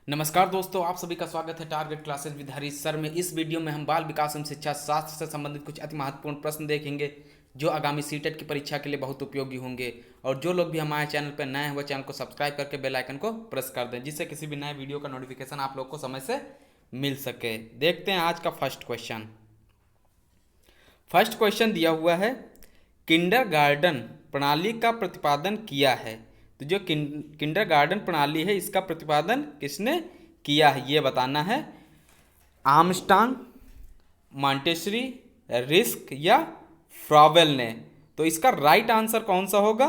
नमस्कार दोस्तों, आप सभी का स्वागत है target classes with Harish sir में। इस वीडियो में हम बाल विकास एवं शिक्षा शास्त्र से संबंधित कुछ अति महत्वपूर्ण प्रश्न देखेंगे जो आगामी सीटेट की परीक्षा के लिए बहुत उपयोगी होंगे। और जो लोग भी हमारे चैनल पर नए हैं वो चैनल को सब्सक्राइब करके बेल आइकन को प्रेस कर दें, जिससे किसी भी नए वीडियो का नोटिफिकेशन आप लोग को समय से मिल सके। देखते हैं आज का फर्स्ट क्वेश्चन। फर्स्ट क्वेश्चन दिया हुआ है, किंडरगार्टन प्रणाली का प्रतिपादन किया है। तो जो किंडरगार्टन प्रणाली है इसका प्रतिपादन किसने किया है ये बताना है। आर्मस्ट्रांग, मॉन्टेसरी, रिस्क या फ्रॉवेल ने। तो इसका राइट आंसर कौन सा होगा?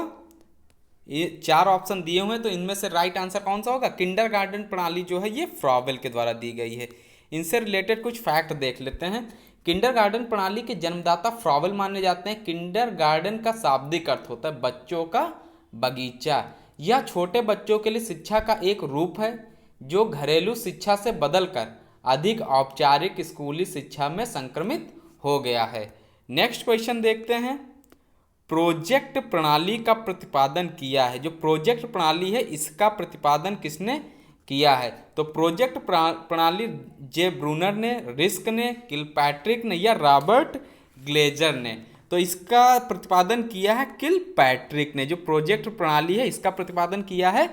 ये चार ऑप्शन दिए हुए हैं, तो इनमें से राइट आंसर कौन सा होगा? किंडरगार्टन प्रणाली जो है ये फ्रॉवेल के द्वारा दी गई है। इनसे रिलेटेड कुछ फैक्ट देख लेते हैं। किंडरगार्टन प्रणाली के जन्मदाता फ्रॉवेल माने जाते हैं। किंडरगार्टन का शाब्दिक अर्थ होता है बच्चों का बगीचा। यह छोटे बच्चों के लिए शिक्षा का एक रूप है जो घरेलू शिक्षा से बदलकर अधिक औपचारिक स्कूली शिक्षा में संक्रमित हो गया है। नेक्स्ट क्वेश्चन देखते हैं। प्रोजेक्ट प्रणाली का प्रतिपादन किया है। जो प्रोजेक्ट प्रणाली है इसका प्रतिपादन किसने किया है? तो प्रोजेक्ट प्रणाली जे ब्रूनर ने, रिस्क ने, किलपैट्रिक ने या रॉबर्ट ग्लेजर ने। तो इसका प्रतिपादन किया है किलपैट्रिक ने। जो प्रोजेक्ट प्रणाली है इसका प्रतिपादन किया है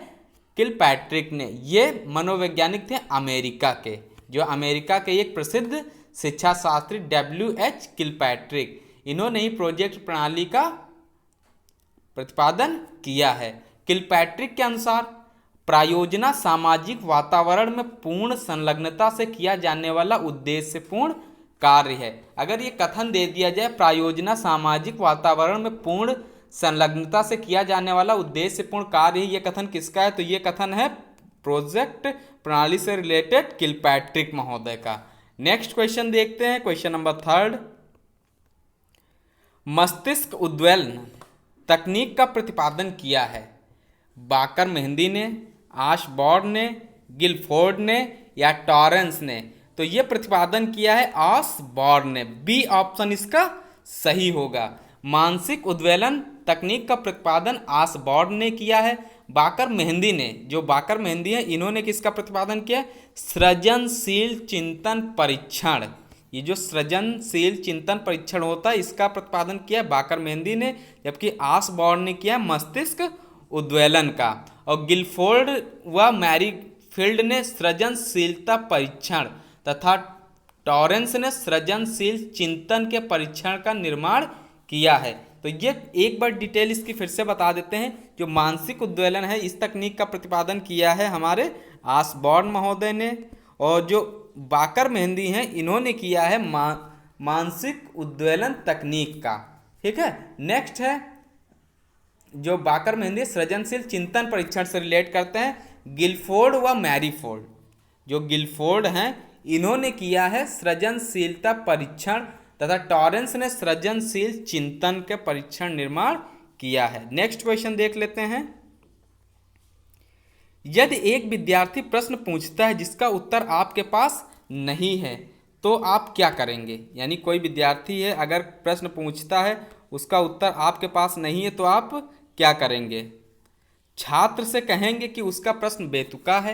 किलपैट्रिक ने। ये मनोवैज्ञानिक थे अमेरिका के, जो अमेरिका के एक प्रसिद्ध शिक्षा शास्त्री W.H. किलपैट्रिक, इन्होंने ही प्रोजेक्ट प्रणाली का प्रतिपादन किया है। किलपैट्रिक के अनुसार प्रायोजना सामाजिक वातावरण में पूर्ण संलग्नता से किया जाने वाला उद्देश्यपूर्ण कार्य है। अगर ये कथन दे दिया जाए प्रायोजना सामाजिक वातावरण में पूर्ण संलग्नता से किया जाने वाला उद्देश्यपूर्ण कार्य, ये कथन किसका है? तो ये कथन है प्रोजेक्ट प्रणाली से रिलेटेड किलपैट्रिक महोदय का। नेक्स्ट क्वेश्चन देखते हैं, क्वेश्चन नंबर थर्ड। मस्तिष्क उद्वेलन तकनीक का प्रतिपादन किया है बाकर मेहंदी ने, आशबॉर्न ने, गिलफोर्ड ने या टॉरेंस ने। तो ये प्रतिपादन किया है आशबॉर्न ने। बी ऑप्शन इसका सही होगा। मानसिक उद्वेलन तकनीक का प्रतिपादन आशबॉर्न ने किया है। बाकर मेहंदी ने, जो बाकर मेहंदी है, इन्होंने किसका प्रतिपादन किया? सृजनशील चिंतन परीक्षण। ये जो सृजनशील चिंतन परीक्षण होता है इसका प्रतिपादन किया बाकर मेहंदी ने, जबकि आशबॉर्न ने किया मस्तिष्क उद्वेलन का। और गिलफोर्ड व मैरीफील्ड ने सृजनशीलता परीक्षण तथा टॉरेंस ने सृजनशील चिंतन के परीक्षण का निर्माण किया है। तो ये एक बार डिटेल इसकी फिर से बता देते हैं। जो मानसिक उद्वेलन है इस तकनीक का प्रतिपादन किया है हमारे आशबॉर्न महोदय ने, और जो बाकर मेहंदी हैं इन्होंने किया है मानसिक उद्वेलन तकनीक का। ठीक है। नेक्स्ट है जो बाकर मेहंदी सृजनशील चिंतन परीक्षण से रिलेट करते हैं गिलफोर्ड व मैरीफोर्ड। जो गिलफोर्ड हैं इन्होंने किया है सृजनशीलता परीक्षण तथा टॉरेंस ने सृजनशील चिंतन के परीक्षण निर्माण किया है। नेक्स्ट क्वेश्चन देख लेते हैं। यदि एक विद्यार्थी प्रश्न पूछता है जिसका उत्तर आपके पास नहीं है तो आप क्या करेंगे? यानी कोई विद्यार्थी है अगर प्रश्न पूछता है उसका उत्तर आपके पास नहीं है तो आप क्या करेंगे? छात्र से कहेंगे कि उसका प्रश्न बेतुका है,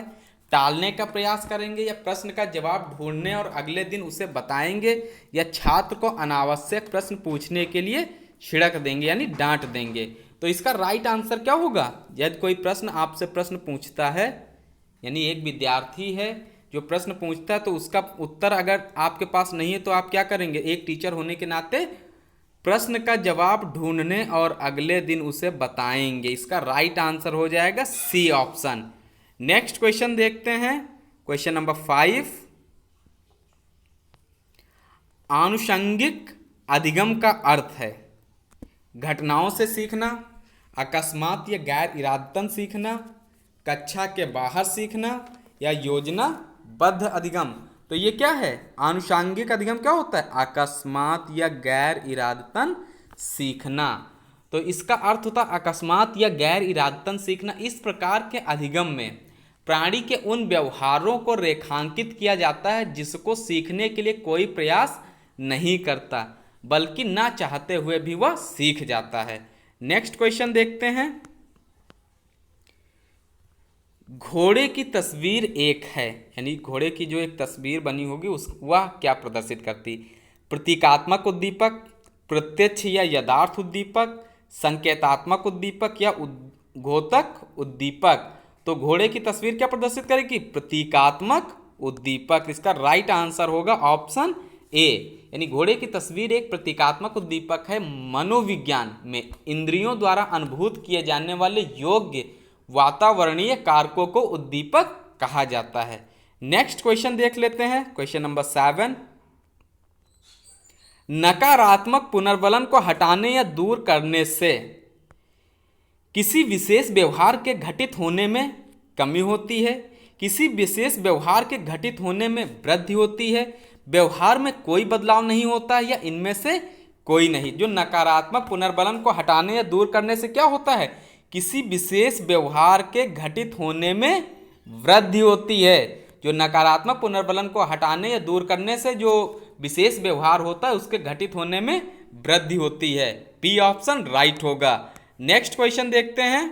टालने का प्रयास करेंगे, या प्रश्न का जवाब ढूंढने और अगले दिन उसे बताएंगे, या छात्र को अनावश्यक प्रश्न पूछने के लिए छिड़क देंगे यानी डांट देंगे। तो इसका राइट आंसर क्या होगा? यदि कोई प्रश्न आपसे प्रश्न पूछता है, यानी एक विद्यार्थी है जो प्रश्न पूछता है तो उसका उत्तर अगर आपके पास नहीं है तो आप क्या करेंगे? एक टीचर होने के नाते प्रश्न का जवाब ढूंढने और अगले दिन उसे बताएंगे। इसका राइट आंसर हो जाएगा सी ऑप्शन। नेक्स्ट क्वेश्चन देखते हैं, क्वेश्चन नंबर 5। आनुषंगिक अधिगम का अर्थ है घटनाओं से सीखना, अकस्मात या गैर इरादतन सीखना, कक्षा के बाहर सीखना या योजनाबद्ध अधिगम। तो ये क्या है? आनुषंगिक अधिगम क्या होता है? अकस्मात या गैर इरादतन सीखना। तो इसका अर्थ होता है अकस्मात या गैर इरादतन सीखना। इस प्रकार के अधिगम में प्राणी के उन व्यवहारों को रेखांकित किया जाता है जिसको सीखने के लिए कोई प्रयास नहीं करता, बल्कि ना चाहते हुए भी वह सीख जाता है। नेक्स्ट क्वेश्चन देखते हैं। घोड़े की तस्वीर एक है, यानी घोड़े की जो एक तस्वीर बनी होगी उस वह क्या प्रदर्शित करती? प्रतीकात्मक उद्दीपक, प्रत्यक्ष या यथार्थ उद्दीपक, संकेतात्मक उद्दीपक या उद्घोतक उद्दीपक। तो घोड़े की तस्वीर क्या प्रदर्शित करेगी? प्रतीकात्मक उद्दीपक। इसका राइट आंसर होगा ऑप्शन ए, यानी घोड़े की तस्वीर एक प्रतीकात्मक उद्दीपक है। मनोविज्ञान में इंद्रियों द्वारा अनुभूत किए जाने वाले योग्य वातावरणीय कारकों को उद्दीपक कहा जाता है। नेक्स्ट क्वेश्चन देख लेते हैं, क्वेश्चन नंबर 7। नकारात्मक पुनर्बलन को हटाने या दूर करने से किसी विशेष व्यवहार के घटित होने में कमी होती है, किसी विशेष व्यवहार के घटित होने में वृद्धि होती है, व्यवहार में कोई बदलाव नहीं होता है, या इनमें से कोई नहीं। जो नकारात्मक पुनर्बलन को हटाने या दूर करने से क्या होता है? किसी विशेष व्यवहार के घटित होने में वृद्धि होती है। जो नकारात्मक पुनर्बलन को हटाने या दूर करने से जो विशेष व्यवहार होता है उसके घटित होने में वृद्धि होती है। बी ऑप्शन राइट होगा। नेक्स्ट क्वेश्चन देखते हैं।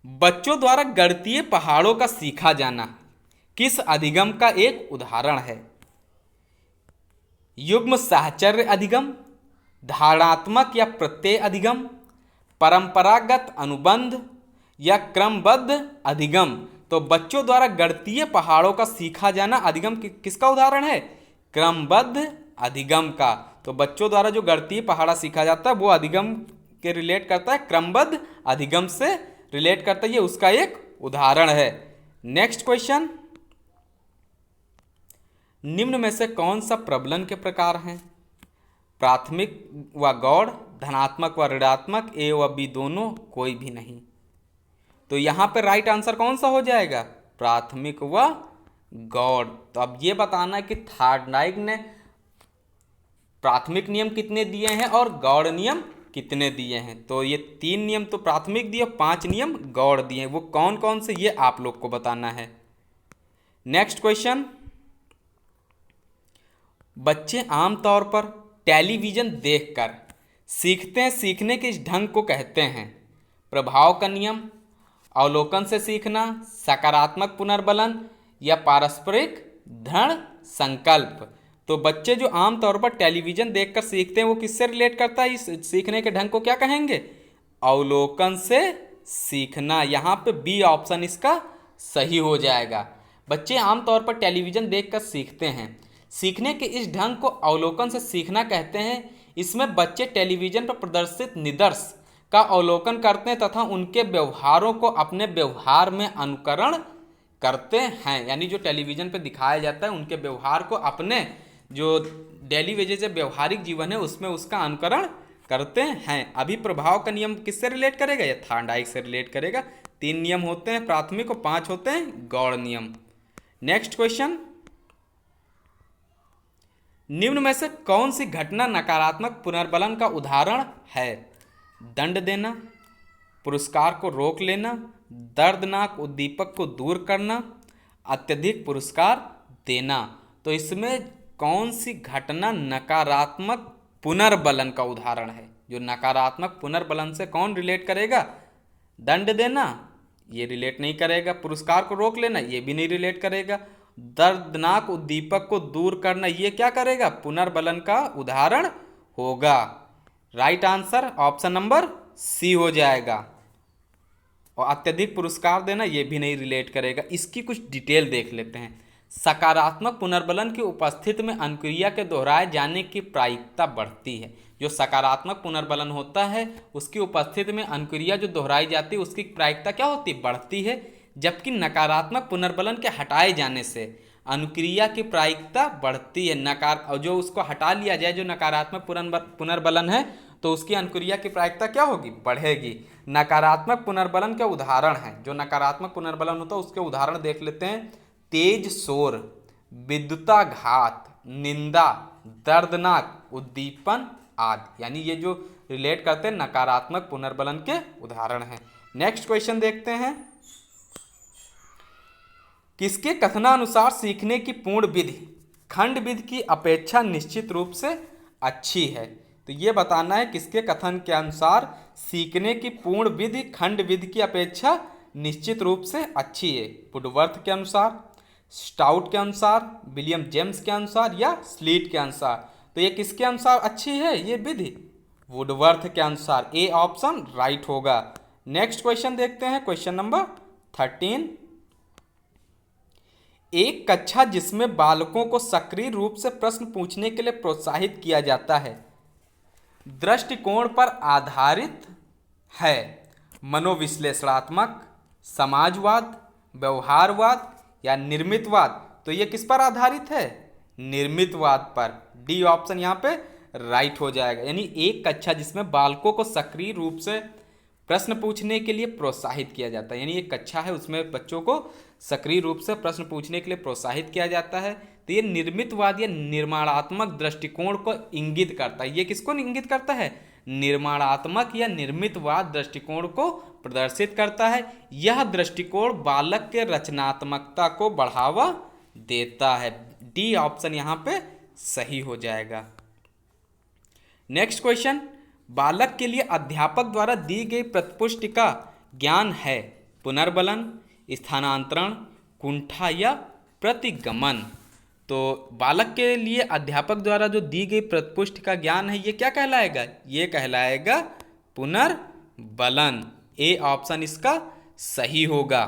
बच्चों द्वारा गणितीय पहाड़ों का सीखा जाना किस अधिगम का एक उदाहरण है? युग्म साहचर्य अधिगम, धारणात्मक या प्रत्यय अधिगम, परंपरागत अनुबंध या क्रमबद्ध अधिगम। तो बच्चों द्वारा गणितीय पहाड़ों का सीखा जाना अधिगम किसका उदाहरण है? क्रमबद्ध अधिगम का। तो बच्चों द्वारा जो गणितीय पहाड़ा सीखा जाता है वो अधिगम के रिलेट करता है, क्रमबद्ध अधिगम से रिलेट करता है, ये उसका एक उदाहरण है। Next question. निम्न में से कौन सा प्रबलन के प्रकार हैं? प्राथमिक व गौड़, धनात्मक व ऋणात्मक, ए व बी दोनों, कोई भी नहीं। तो यहाँ पे राइट आंसर कौन सा हो जाएगा? प्राथमिक व गौड़। तो अब ये बताना है कि थार्डनाइक ने प्राथमिक नियम कितने दिए हैं और गौड़ नियम कितने दिए हैं। तो ये 3 नियम तो प्राथमिक दिए, 5 नियम गौड़ दिए हैं। वो कौन कौन से ये आप लोग को बताना है। Next question. बच्चे आमतौर पर टेलीविजन देखकर सीखते हैं, सीखने के इस ढंग को कहते हैं प्रभाव का नियम, अवलोकन से सीखना, सकारात्मक पुनर्बलन या पारस्परिक दृढ़ संकल्प। तो बच्चे जो आमतौर पर टेलीविजन देखकर सीखते हैं वो किससे रिलेट करता है? इस सीखने के ढंग को क्या कहेंगे? अवलोकन से सीखना। यहाँ पे बी ऑप्शन इसका सही हो जाएगा। बच्चे आमतौर पर टेलीविजन देखकर सीखते हैं, सीखने के इस ढंग को अवलोकन से सीखना कहते हैं। इसमें बच्चे टेलीविजन पर प्रदर्शित निदर्श का अवलोकन करते हैं तथा उनके व्यवहारों को अपने व्यवहार में अनुकरण करते हैं। यानी जो टेलीविजन पर दिखाया जाता है उनके व्यवहार को अपने जो डेली वेजेस से व्यवहारिक जीवन है उसमें उसका अनुकरण करते हैं। अभी प्रभाव का नियम किससे रिलेट करेगा? या थार्डनाइक से रिलेट करेगा। 3 नियम होते हैं प्राथमिक और 5 होते हैं गौड़ नियम। Next question. निम्न में से कौन सी घटना नकारात्मक पुनर्बलन का उदाहरण है? दंड देना, पुरस्कार को रोक लेना, दर्दनाक उद्दीपक को दूर करना, अत्यधिक पुरस्कार देना। तो इसमें कौन सी घटना नकारात्मक पुनर्बलन का उदाहरण है? जो नकारात्मक पुनर्बलन से कौन रिलेट करेगा? दंड देना ये रिलेट नहीं करेगा, पुरस्कार को रोक लेना ये भी नहीं रिलेट करेगा, दर्दनाक उद्दीपक को दूर करना ये क्या करेगा? पुनर्बलन का उदाहरण होगा। Right answer option number C हो जाएगा। और अत्यधिक पुरस्कार देना ये भी नहीं रिलेट करेगा। इसकी कुछ डिटेल देख लेते हैं। सकारात्मक पुनर्बलन की उपस्थिति में अनुक्रिया के दोहराए जाने की प्रायिकता बढ़ती है। जो सकारात्मक पुनर्बलन होता है उसकी उपस्थिति में अनुक्रिया जो दोहराई जाती है उसकी प्रायिकता क्या होती है? बढ़ती है। जबकि नकारात्मक पुनर्बलन के हटाए जाने से अनुक्रिया की प्रायिकता बढ़ती है। और जो उसको हटा लिया जाए जो नकारात्मक पुनर्बलन है तो उसकी अनुक्रिया की प्रायिकता क्या होगी? बढ़ेगी। नकारात्मक पुनर्बलन के उदाहरण हैं। जो नकारात्मक पुनर्बलन होता है उसके उदाहरण देख लेते हैं। तेज शोर, विद्युताघात, निंदा, दर्दनाक उद्दीपन आदि। यानी ये जो रिलेट करते हैं नकारात्मक पुनर्बलन के उदाहरण हैं। नेक्स्ट क्वेश्चन देखते हैं। किसके कथनानुसार सीखने की पूर्ण विधि खंड विधि की अपेक्षा निश्चित रूप से अच्छी है? तो ये बताना है किसके कथन के अनुसार सीखने की पूर्ण विधि खंड विधि की अपेक्षा निश्चित रूप से अच्छी है? वुडवर्थ के अनुसार, स्टाउट के अनुसार, विलियम जेम्स के अनुसार या स्लीट के अनुसार? तो ये किसके अनुसार अच्छी है ये विधि? वुडवर्थ के अनुसार। ए ऑप्शन राइट होगा। नेक्स्ट क्वेश्चन देखते हैं, क्वेश्चन नंबर 13। एक कक्षा जिसमें बालकों को सक्रिय रूप से प्रश्न पूछने के लिए प्रोत्साहित किया जाता है, दृष्टिकोण पर आधारित है? मनोविश्लेषणात्मक, समाजवाद, व्यवहारवाद या निर्मितवाद? तो ये किस पर आधारित है? निर्मितवाद पर। डी ऑप्शन यहाँ पे राइट हो जाएगा। यानी एक कक्षा जिसमें बालकों को सक्रिय रूप से प्रश्न पूछने के लिए प्रोत्साहित किया जाता है, यानी एक कक्षा है उसमें बच्चों को सक्रिय रूप से प्रश्न पूछने के लिए प्रोत्साहित किया जाता है, तो ये निर्मितवाद या निर्माणात्मक दृष्टिकोण को इंगित करता है। ये किसको इंगित करता है? निर्माणात्मक या निर्मितवाद दृष्टिकोण को प्रदर्शित करता है। यह दृष्टिकोण बालक के रचनात्मकता को बढ़ावा देता है। डी ऑप्शन यहाँ पे सही हो जाएगा। नेक्स्ट क्वेश्चन, बालक के लिए अध्यापक द्वारा दी गई प्रतिपुष्टि का ज्ञान है? पुनर्बलन, स्थानांतरण, कुंठा या प्रतिगमन? तो बालक के लिए अध्यापक द्वारा जो दी गई प्रतिपुष्टि का ज्ञान है, ये क्या कहलाएगा? ये कहलाएगा पुनर्बलन। ए ऑप्शन इसका सही होगा।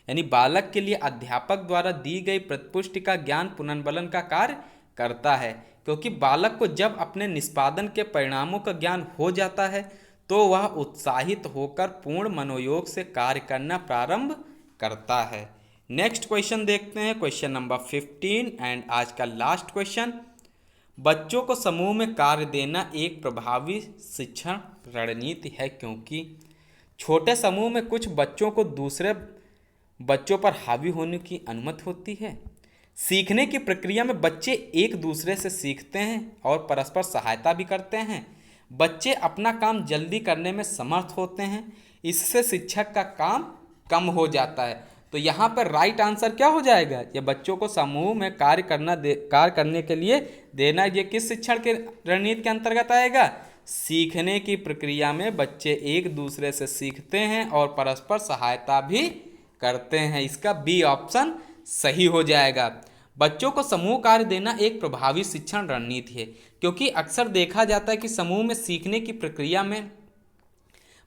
यानी बालक के लिए अध्यापक द्वारा दी गई प्रतिपुष्टि का ज्ञान पुनर्बलन का कार्य करता है, क्योंकि बालक को जब अपने निष्पादन के परिणामों का ज्ञान हो जाता है तो वह उत्साहित होकर पूर्ण मनोयोग से कार्य करना प्रारंभ करता है। नेक्स्ट क्वेश्चन देखते हैं, क्वेश्चन नंबर 15 एंड आज का लास्ट क्वेश्चन। बच्चों को समूह में कार्य देना एक प्रभावी शिक्षण रणनीति है, क्योंकि छोटे समूह में कुछ बच्चों को दूसरे बच्चों पर हावी होने की अनुमति होती है। सीखने की प्रक्रिया में बच्चे एक दूसरे से सीखते हैं और परस्पर सहायता भी करते हैं। बच्चे अपना काम जल्दी करने में समर्थ होते हैं। इससे शिक्षक का काम कम हो जाता है। तो यहाँ पर राइट आंसर क्या हो जाएगा? ये बच्चों को समूह में कार्य करने के लिए देना, ये किस शिक्षण के रणनीति के अंतर्गत आएगा? सीखने की प्रक्रिया में बच्चे एक दूसरे से सीखते हैं और परस्पर सहायता भी करते हैं। इसका बी ऑप्शन सही हो जाएगा। बच्चों को समूह कार्य देना एक प्रभावी शिक्षण रणनीति है, क्योंकि अक्सर देखा जाता है कि समूह में सीखने की प्रक्रिया में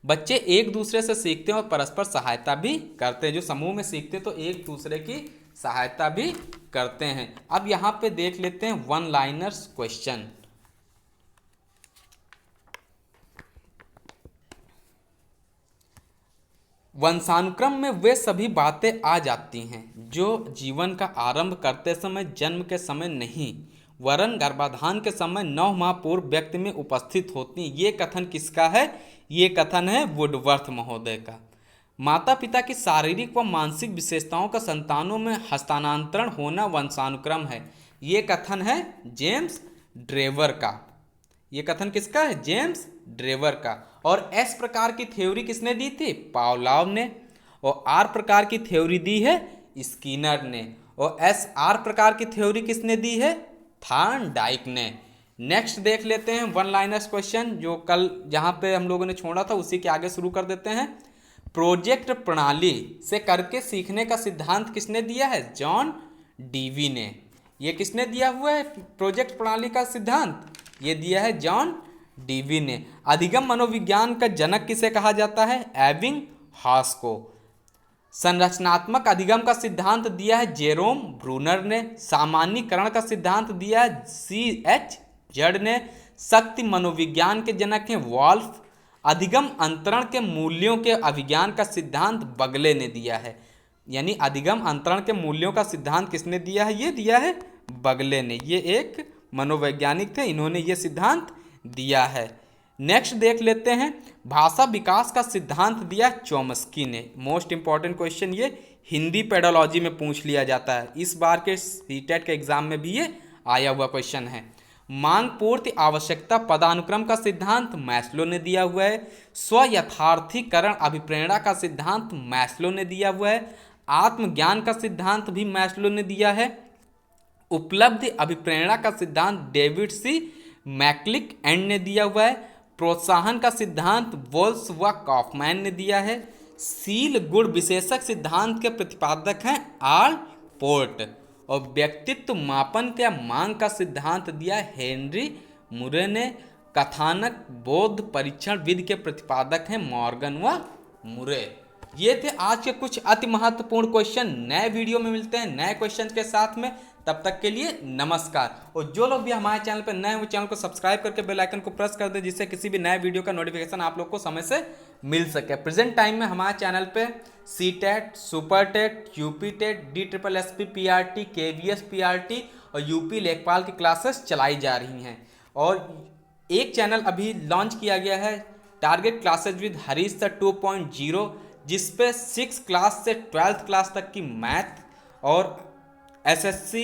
बच्चे एक दूसरे से सीखते हैं और परस्पर सहायता भी करते हैं। जो समूह में सीखते हैं तो एक दूसरे की सहायता भी करते हैं। अब यहाँ पे देख लेते हैं वन लाइनर्स क्वेश्चन। वंशानुक्रम में वे सभी बातें आ जाती हैं जो जीवन का आरंभ करते समय, जन्म के समय नहीं, वरन गर्भाधान के समय 9 माह पूर्व व्यक्ति में उपस्थित होती हैं। ये कथन किसका है? ये कथन है वुडवर्थ महोदय का। माता पिता की शारीरिक व मानसिक विशेषताओं का संतानों में हस्तांतरण होना वंशानुक्रम है। ये कथन है जेम्स ड्रेवर का। ये कथन किसका है? जेम्स ड्रेवर का। और एस प्रकार की थ्योरी किसने दी थी? पावलोव ने। और आर प्रकार की थ्योरी दी है स्किनर ने। और एस आर प्रकार की थ्योरी किसने दी है? थॉर्नडाइक ने। नेक्स्ट देख लेते हैं वन लाइनर्स क्वेश्चन, जो कल जहाँ पे हम लोगों ने छोड़ा था उसी के आगे शुरू कर देते हैं। प्रोजेक्ट प्रणाली से करके सीखने का सिद्धांत किसने दिया है? जॉन डीवी ने। ये किसने दिया हुआ है प्रोजेक्ट प्रणाली का सिद्धांत? ये दिया है जॉन डीवी ने। अधिगम मनोविज्ञान का जनक किसे कहा जाता है? एबिंग हॉस को। संरचनात्मक अधिगम का सिद्धांत दिया है जेरोम ब्रूनर ने। सामान्यीकरण का सिद्धांत दिया है C.H. जड ने। शक्ति मनोविज्ञान के जनक हैं वॉल्फ। अधिगम अंतरण के मूल्यों के अभिज्ञान का सिद्धांत बगले ने दिया है। यानी अधिगम अंतरण के मूल्यों का सिद्धांत किसने दिया है? ये दिया है बगले ने। ये एक मनोवैज्ञानिक थे, इन्होंने ये सिद्धांत दिया है। नेक्स्ट देख लेते हैं, भाषा विकास का सिद्धांत दिया चॉम्स्की ने। मोस्ट इंपॉर्टेंट क्वेश्चन, ये हिंदी पेडोलॉजी में पूछ लिया जाता है। इस बार के सीटेट के एग्जाम में भी ये आया हुआ क्वेश्चन है। मांग पूर्ति आवश्यकता पदानुक्रम का सिद्धांत मैस्लो ने दिया हुआ है। स्व यथार्थीकरण अभिप्रेरणा का सिद्धांत मैस्लो ने दिया हुआ है। आत्मज्ञान का सिद्धांत भी मैस्लो ने दिया है। उपलब्धि अभिप्रेरणा का सिद्धांत डेविड सी मैकलिक एंड ने दिया हुआ है। प्रोत्साहन का सिद्धांत वोल्स व कॉफमैन ने दिया है। सील गुण विशेषक सिद्धांत के प्रतिपादक हैं आल पोर्ट। और व्यक्तित्व मापन का मांग का सिद्धांत दिया हेनरी मुरे ने। कथानक बोध परीक्षण विधि के प्रतिपादक हैं मॉर्गन व मुरे। ये थे आज के कुछ अति महत्वपूर्ण क्वेश्चन। नए वीडियो में मिलते हैं नए क्वेश्चन के साथ में, तब तक के लिए नमस्कार। और जो लोग भी हमारे चैनल पर नए हैं वो चैनल को सब्सक्राइब करके बेल आइकन को प्रेस कर दे, जिससे किसी भी नए वीडियो का नोटिफिकेशन आप लोग को समय से मिल सके। प्रेजेंट टाइम में हमारे चैनल पे C TET, super TET, UP TET, DSSS PRT, KVS PRT और यूपी लेखपाल की क्लासेस चलाई जा रही हैं। और एक चैनल अभी लॉन्च किया गया है, target classes with Harish sir 2.0, जिसपे 6 क्लास से 12th क्लास तक की मैथ और SSC,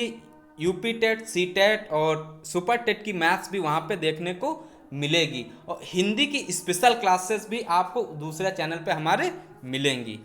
UP TET, C TET और सुपर टेट की मैथ्स भी वहाँ पे देखने को मिलेगी। और हिंदी की स्पेशल क्लासेस भी आपको दूसरे चैनल पे हमारे मिलेंगी।